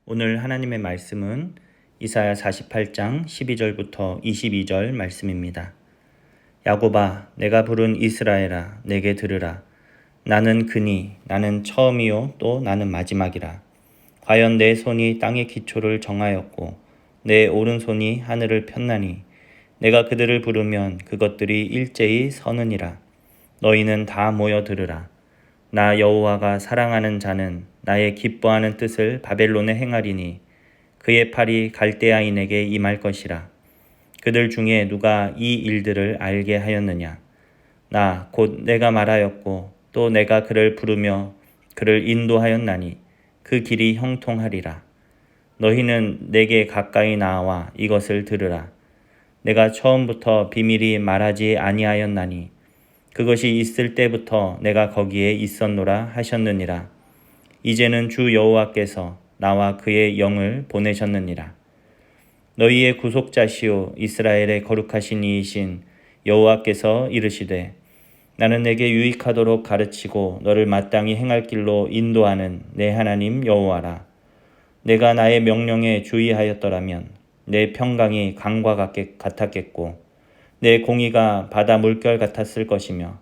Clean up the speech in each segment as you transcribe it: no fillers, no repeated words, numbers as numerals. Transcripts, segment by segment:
오늘 하나님의 말씀은 이사야 48장 12절부터 22절 말씀입니다. 야곱아, 내가 부른 이스라엘아, 내게 들으라. 나는 그니, 나는 처음이요 또 나는 마지막이라. 과연 내 손이 땅의 기초를 정하였고 내 오른손이 하늘을 폈나니 내가 그들을 부르면 그것들이 일제히 서느니라. 너희는 다 모여 들으라. 나 여호와가 사랑하는 자는 나의 기뻐하는 뜻을 바벨론에 행하리니 그의 팔이 갈대아인에게 임할 것이라. 그들 중에 누가 이 일들을 알게 하였느냐? 나 곧 내가 말하였고 또 내가 그를 부르며 그를 인도하였나니 그 길이 형통하리라. 너희는 내게 가까이 나와 이것을 들으라. 내가 처음부터 비밀이 말하지 아니하였나니 그것이 있을 때부터 내가 거기에 있었노라 하셨느니라. 이제는 주 여호와께서 나와 그의 영을 보내셨느니라. 너희의 구속자시오 이스라엘의 거룩하신 이이신 여호와께서 이르시되 나는 내게 유익하도록 가르치고 너를 마땅히 행할 길로 인도하는 내 하나님 여호와라. 내가 나의 명령에 주의하였더라면 내 평강이 강과 같았겠고 내 공의가 바다 물결 같았을 것이며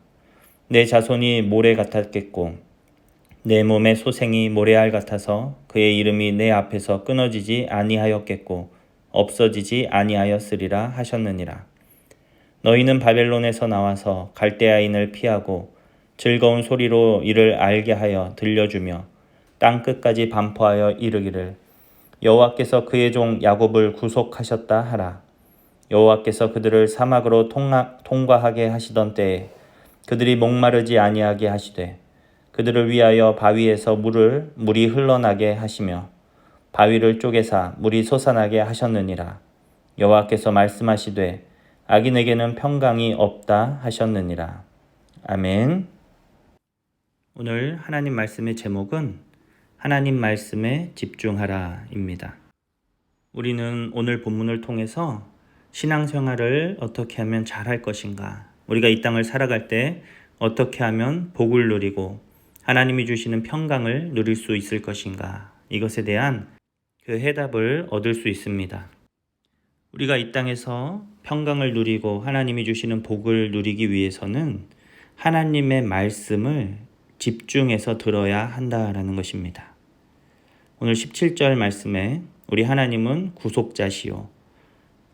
내 자손이 모래 같았겠고 내 몸의 소생이 모래알 같아서 그의 이름이 내 앞에서 끊어지지 아니하였겠고 없어지지 아니하였으리라 하셨느니라. 너희는 바벨론에서 나와서 갈대아인을 피하고 즐거운 소리로 이를 알게 하여 들려주며 땅 끝까지 반포하여 이르기를 여호와께서 그의 종 야곱을 구속하셨다 하라. 여호와께서 그들을 사막으로 통과하게 하시던 때에 그들이 목마르지 아니하게 하시되 그들을 위하여 바위에서 물이 흘러나게 하시며 바위를 쪼개사 물이 솟아나게 하셨느니라. 여호와께서 말씀하시되 악인에게는 평강이 없다 하셨느니라. 아멘. 오늘 하나님 말씀의 제목은 하나님 말씀에 집중하라입니다. 우리는 오늘 본문을 통해서 신앙생활을 어떻게 하면 잘할 것인가, 우리가 이 땅을 살아갈 때 어떻게 하면 복을 누리고 하나님이 주시는 평강을 누릴 수 있을 것인가, 이것에 대한 그 해답을 얻을 수 있습니다. 우리가 이 땅에서 평강을 누리고 하나님이 주시는 복을 누리기 위해서는 하나님의 말씀을 집중해서 들어야 한다라는 것입니다. 오늘 17절 말씀에 우리 하나님은 구속자시오.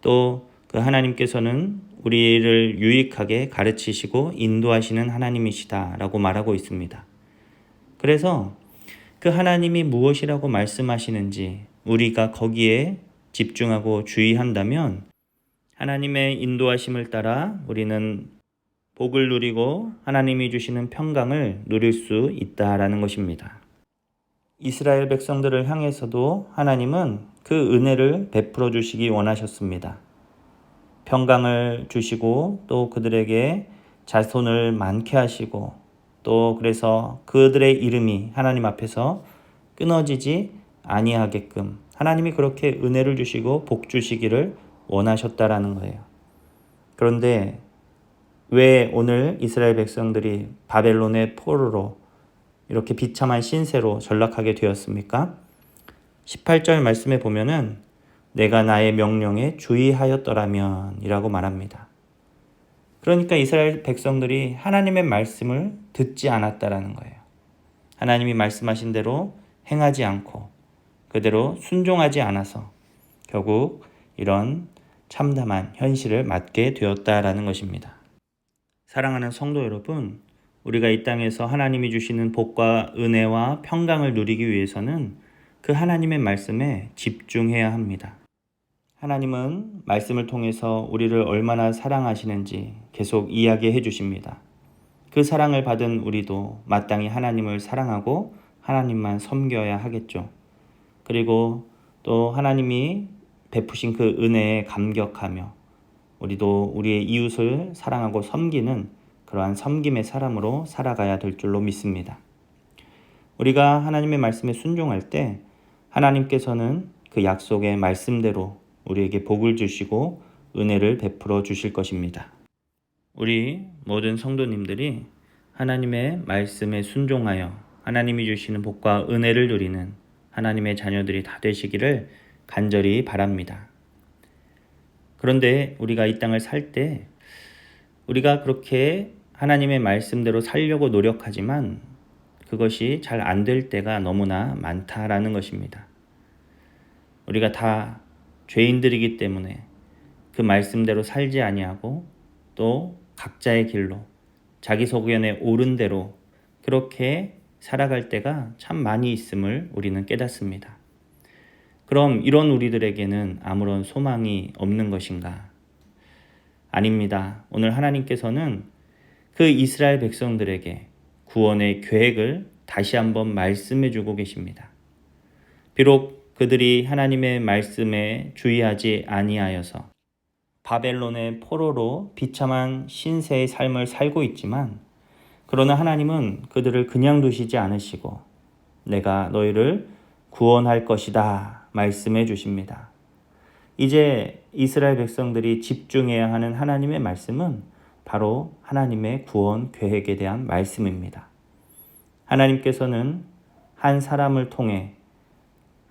또 그 하나님께서는 우리를 유익하게 가르치시고 인도하시는 하나님이시다라고 말하고 있습니다. 그래서 그 하나님이 무엇이라고 말씀하시는지 우리가 거기에 집중하고 주의한다면 하나님의 인도하심을 따라 우리는 복을 누리고 하나님이 주시는 평강을 누릴 수 있다라는 것입니다. 이스라엘 백성들을 향해서도 하나님은 그 은혜를 베풀어 주시기 원하셨습니다. 평강을 주시고 또 그들에게 자손을 많게 하시고 또 그래서 그들의 이름이 하나님 앞에서 끊어지지 아니하게끔 하나님이 그렇게 은혜를 주시고 복 주시기를 원하셨다라는 거예요. 그런데 왜 오늘 이스라엘 백성들이 바벨론의 포로로 이렇게 비참한 신세로 전락하게 되었습니까? 18절 말씀에 보면은 내가 나의 명령에 주의하였더라면 이라고 말합니다. 그러니까 이스라엘 백성들이 하나님의 말씀을 듣지 않았다라는 거예요. 하나님이 말씀하신 대로 행하지 않고 그대로 순종하지 않아서 결국 이런 참담한 현실을 맞게 되었다라는 것입니다. 사랑하는 성도 여러분, 우리가 이 땅에서 하나님이 주시는 복과 은혜와 평강을 누리기 위해서는 그 하나님의 말씀에 집중해야 합니다. 하나님은 말씀을 통해서 우리를 얼마나 사랑하시는지 계속 이야기해 주십니다. 그 사랑을 받은 우리도 마땅히 하나님을 사랑하고 하나님만 섬겨야 하겠죠. 그리고 또 하나님이 베푸신 그 은혜에 감격하며 우리도 우리의 이웃을 사랑하고 섬기는 그러한 섬김의 사람으로 살아가야 될 줄로 믿습니다. 우리가 하나님의 말씀에 순종할 때 하나님께서는 그 약속의 말씀대로 우리에게 복을 주시고 은혜를 베풀어 주실 것입니다. 우리 모든 성도님들이 하나님의 말씀에 순종하여 하나님이 주시는 복과 은혜를 누리는 하나님의 자녀들이 다 되시기를 간절히 바랍니다. 그런데 우리가 이 땅을 살 때 우리가 그렇게 하나님의 말씀대로 살려고 노력하지만 그것이 잘 안 될 때가 너무나 많다라는 것입니다. 우리가 다 죄인들이기 때문에 그 말씀대로 살지 아니하고 또 각자의 길로 자기 소견에 옳은 대로 그렇게 살아갈 때가 참 많이 있음을 우리는 깨닫습니다. 그럼 이런 우리들에게는 아무런 소망이 없는 것인가? 아닙니다. 오늘 하나님께서는 그 이스라엘 백성들에게 구원의 계획을 다시 한번 말씀해 주고 계십니다. 비록 그들이 하나님의 말씀에 주의하지 아니하여서 바벨론의 포로로 비참한 신세의 삶을 살고 있지만 그러나 하나님은 그들을 그냥 두시지 않으시고 내가 너희를 구원할 것이다 말씀해 주십니다. 이제 이스라엘 백성들이 집중해야 하는 하나님의 말씀은 바로 하나님의 구원 계획에 대한 말씀입니다. 하나님께서는 한 사람을 통해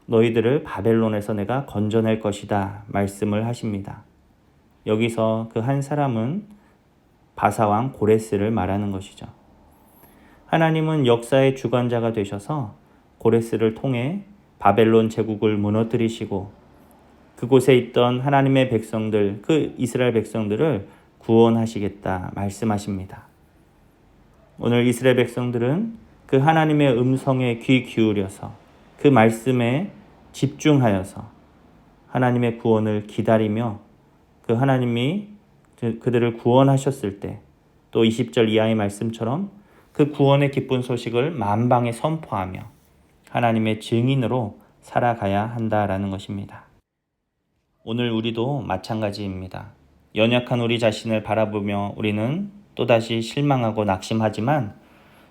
너희들을 바벨론에서 내가 건져낼 것이다 말씀을 하십니다. 여기서 그 한 사람은 바사왕 고레스를 말하는 것이죠. 하나님은 역사의 주관자가 되셔서 고레스를 통해 바벨론 제국을 무너뜨리시고 그곳에 있던 하나님의 백성들, 그 이스라엘 백성들을 구원하시겠다 말씀하십니다. 오늘 이스라엘 백성들은 그 하나님의 음성에 귀 기울여서 그 말씀에 집중하여서 하나님의 구원을 기다리며 그 하나님이 그들을 구원하셨을 때 또 20절 이하의 말씀처럼 그 구원의 기쁜 소식을 만방에 선포하며 하나님의 증인으로 살아가야 한다라는 것입니다. 오늘 우리도 마찬가지입니다. 연약한 우리 자신을 바라보며 우리는 또다시 실망하고 낙심하지만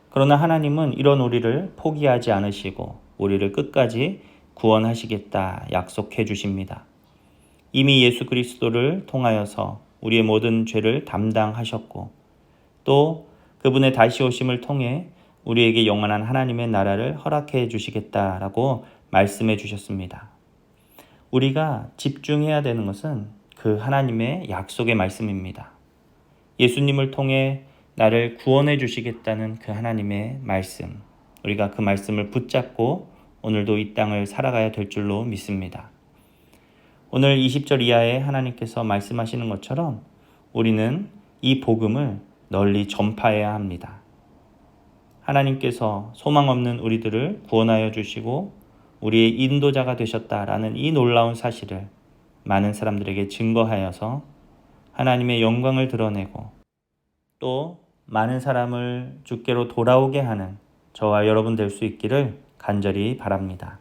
그러나 하나님은 이런 우리를 포기하지 않으시고 우리를 끝까지 구원하시겠다 약속해 주십니다. 이미 예수 그리스도를 통하여서 우리의 모든 죄를 담당하셨고 또 그분의 다시 오심을 통해 우리에게 영원한 하나님의 나라를 허락해 주시겠다라고 말씀해 주셨습니다. 우리가 집중해야 되는 것은 그 하나님의 약속의 말씀입니다. 예수님을 통해 나를 구원해 주시겠다는 그 하나님의 말씀. 우리가 그 말씀을 붙잡고 오늘도 이 땅을 살아가야 될 줄로 믿습니다. 오늘 20절 이하에 하나님께서 말씀하시는 것처럼 우리는 이 복음을 널리 전파해야 합니다. 하나님께서 소망 없는 우리들을 구원하여 주시고 우리의 인도자가 되셨다라는 이 놀라운 사실을 많은 사람들에게 증거하여서 하나님의 영광을 드러내고 또 많은 사람을 주께로 돌아오게 하는 저와 여러분 될 수 있기를 간절히 바랍니다.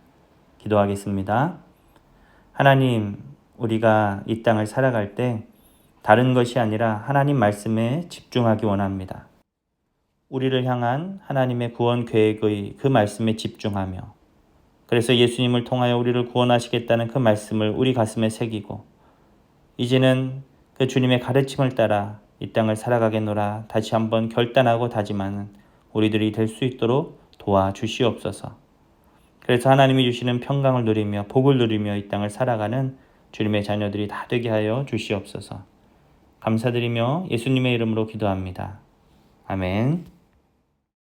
기도하겠습니다. 하나님, 우리가 이 땅을 살아갈 때 다른 것이 아니라 하나님 말씀에 집중하기 원합니다. 우리를 향한 하나님의 구원 계획의 그 말씀에 집중하며 그래서 예수님을 통하여 우리를 구원하시겠다는 그 말씀을 우리 가슴에 새기고 이제는 그 주님의 가르침을 따라 이 땅을 살아가겠노라 다시 한번 결단하고 다짐하는 우리들이 될 수 있도록 도와주시옵소서. 그래서 하나님이 주시는 평강을 누리며 복을 누리며 이 땅을 살아가는 주님의 자녀들이 다 되게 하여 주시옵소서. 감사드리며 예수님의 이름으로 기도합니다. 아멘.